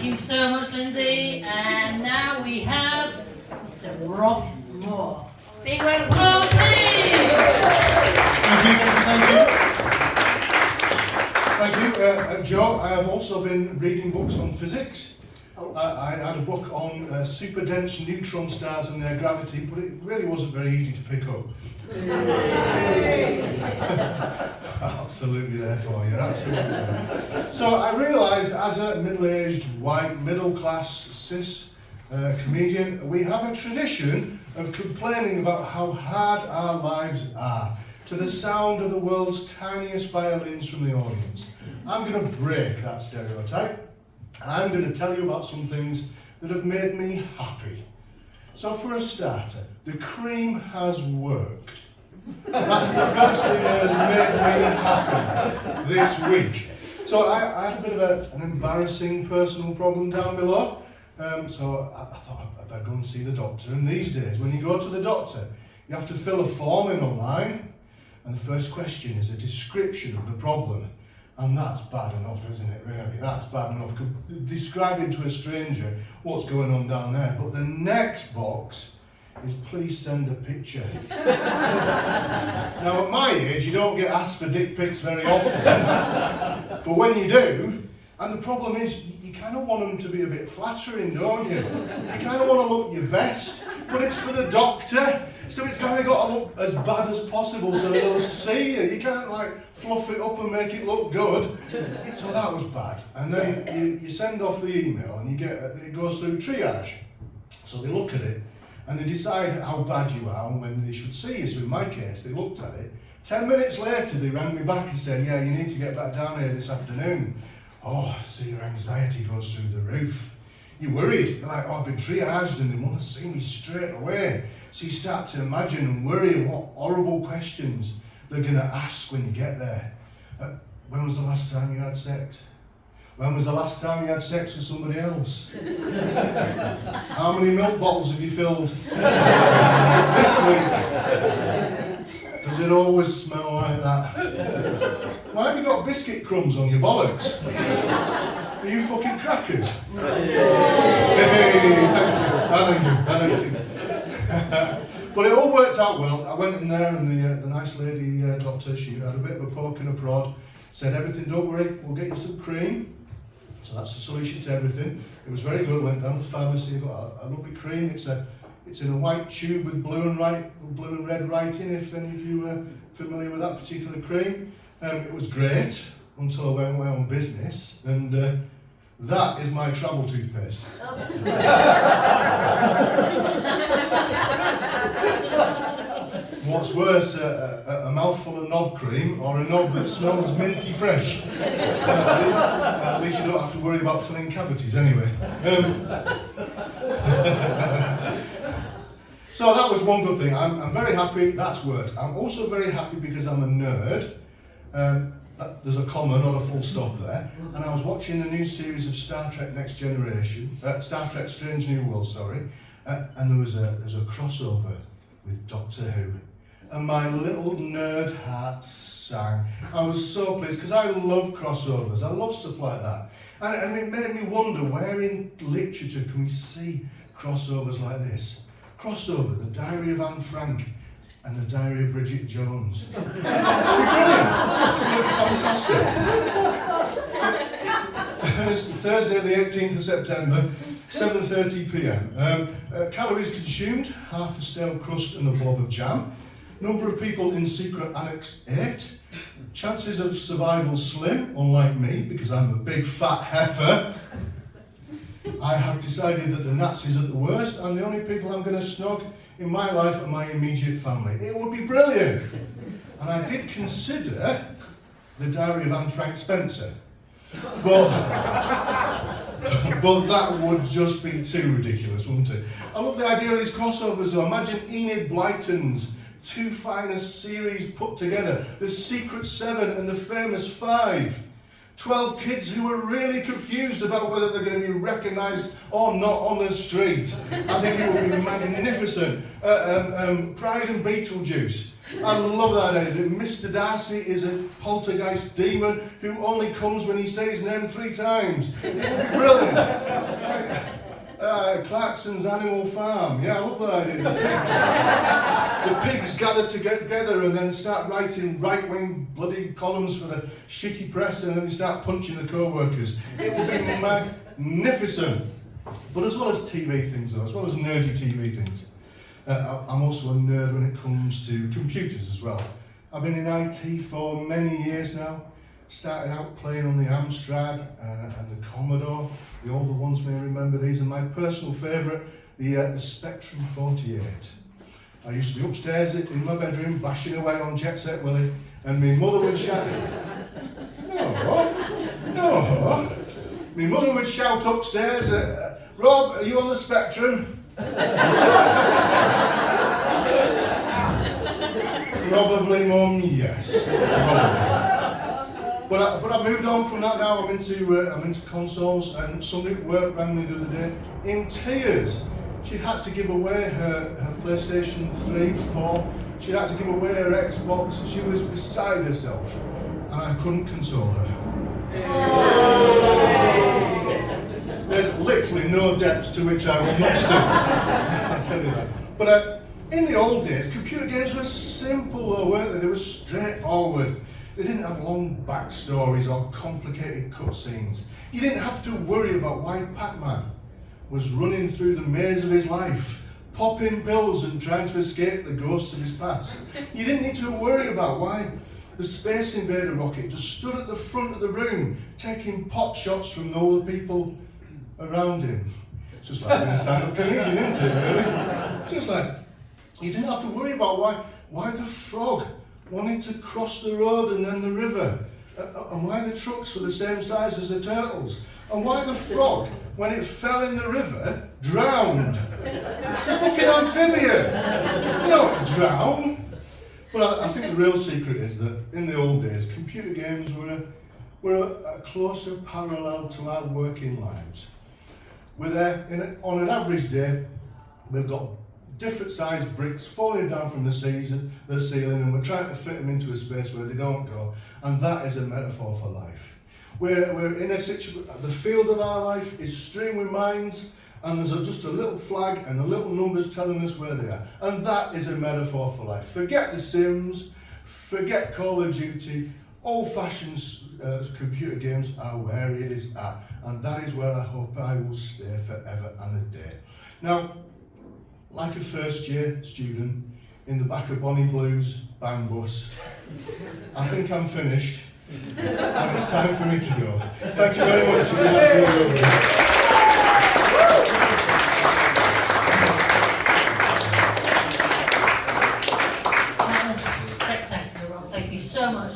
Thank you so much, Lindsay. And now we have Mr. Rob Moore. Big round of applause, please. Thank you, Joe. I have also been reading books on physics. I had a book on super dense neutron stars and their gravity, but it really wasn't very easy to pick up. Absolutely there for you, absolutely there. So I realised as a middle-aged, white, middle-class, cis comedian, we have a tradition of complaining about how hard our lives are, to the sound of the world's tiniest violins from the audience. I'm going to break that stereotype. I'm going to tell you about some things that have made me happy. So for a starter, the cream has worked. That's the first thing that has made me happy this week. So I had a bit of an embarrassing personal problem down below. So I thought I'd better go and see the doctor. And these days, when you go to the doctor, you have to fill a form in online. And the first question is a description of the problem. And that's bad enough, isn't it, really? That's bad enough. Describing to a stranger what's going on down there. But the next box is please send a picture. Now, at my age, you don't get asked for dick pics very often. But when you do, and the problem is, you kind of want them to be a bit flattering, don't you? You kind of want to look your best, but it's for the doctor, so it's kind of got to look as bad as possible so they'll see you. You can't like fluff it up and make it look good. So that was bad. And then you send off the email and it goes through triage. So they look at it and they decide how bad you are and when they should see you. So in my case, they looked at it. 10 minutes later, they rang me back and said, yeah, you need to get back down here this afternoon. Oh, so your anxiety goes through the roof. You're worried. You're like, oh, I've been triaged and they want to see me straight away. So you start to imagine and worry what horrible questions they're going to ask when you get there. When was the last time you had sex? When was the last time you had sex with somebody else? How many milk bottles have you filled this week? Does it always smell like that? Why have you got biscuit crumbs on your bollocks? Are you fucking crackers? Hey, thank you. But it all worked out well. I went in there and the nice lady doctor, she had a bit of a poke and a prod, said everything, don't worry, we'll get you some cream. So that's the solution to everything. It was very good. Went down to the pharmacy, got a lovely cream. It's in a white tube with blue and red writing, if any of you are familiar with that particular cream. It was great until I went away on business, and that is my travel toothpaste. What's worse, a mouthful of knob cream or a knob that smells minty fresh? At least you don't have to worry about filling cavities anyway. So that was one good thing. I'm very happy that's worked. I'm also very happy because I'm a nerd. There's a comma, not a full stop there. And I was watching the new series of Star Trek Next Generation, Star Trek Strange New World, sorry, and there's a crossover with Doctor Who. And my little nerd heart sang. I was so pleased because I love crossovers. I love stuff like that. And it made me wonder, where in literature can we see crossovers like this? Crossover, the Diary of Anne Frank and the Diary of Bridget Jones. Brilliant, absolutely fantastic. Thursday the 18th of September, 7:30 p.m. Calories consumed, half a stale crust and a blob of jam. Number of people in secret annex 8. Chances of survival slim, unlike me, because I'm a big fat heifer. I have decided that the Nazis are the worst, and the only people I'm going to snog in my life are my immediate family. It would be brilliant. And I did consider the Diary of Anne Frank Spencer. But that would just be too ridiculous, wouldn't it? I love the idea of these crossovers though. Imagine Enid Blyton's two finest series put together, the Secret Seven and the Famous Five. 12 kids who were really confused about whether they're going to be recognised or not on the street. I think it would be magnificent. Pride and Beetlejuice. I love that idea. Mr. Darcy is a poltergeist demon who only comes when he says his name 3 times. It would be brilliant. Clarkson's Animal Farm. Yeah, I love that idea. The pigs gather together and then start writing right-wing bloody columns for the shitty press, and then they start punching the co-workers. It would be magnificent. But as well as TV things, though, as well as nerdy TV things, I'm also a nerd when it comes to computers as well. I've been in IT for many years now. Started out playing on the Amstrad and the Commodore. The older ones may remember these, and my personal favourite, the Spectrum 48. I used to be upstairs in my bedroom bashing away on Jet Set Willie, and my mother would shout, no. My mother would shout upstairs, Rob, are you on the Spectrum? Probably, Mum, yes. Probably. But I moved on from that now. I'm into consoles, and somebody at work rang me the other day in tears. She'd had to give away her PlayStation 3, 4. She'd had to give away her Xbox. She was beside herself, and I couldn't console her. There's literally no depths to which I will not stoop. I'll tell you that. But in the old days, computer games were simple, though, weren't they? They were straightforward. They didn't have long backstories or complicated cutscenes. You didn't have to worry about why Pac-Man was running through the maze of his life, popping pills and trying to escape the ghosts of his past. You didn't need to worry about why the Space Invader rocket just stood at the front of the room, taking pot shots from all the people around him. It's just like being a stand-up comedian, isn't it, really? Just like, you didn't have to worry about why the frog wanted to cross the road and then the river, and why the trucks were the same size as the turtles, and why the frog, when it fell in the river, drowned. It's a fucking amphibian. You don't drown. But I think the real secret is that in the old days, computer games were a closer parallel to our working lives. We're there on an average day. We've got different sized bricks falling down from the ceiling, and we're trying to fit them into a space where they don't go. And that is a metaphor for life. We're in a situation, the field of our life is strewn with mines, and there's just a little flag and the little numbers telling us where they are. And that is a metaphor for life. Forget the Sims, forget Call of Duty, old-fashioned computer games are where it is at. And that is where I hope I will stay forever and a day. Now, like a first-year student in the back of Bonnie Blue's band bus, I think I'm finished, and it's time for me to go. Thank you very much. You've been absolutely lovely. That was spectacular, Rob. Thank you so much.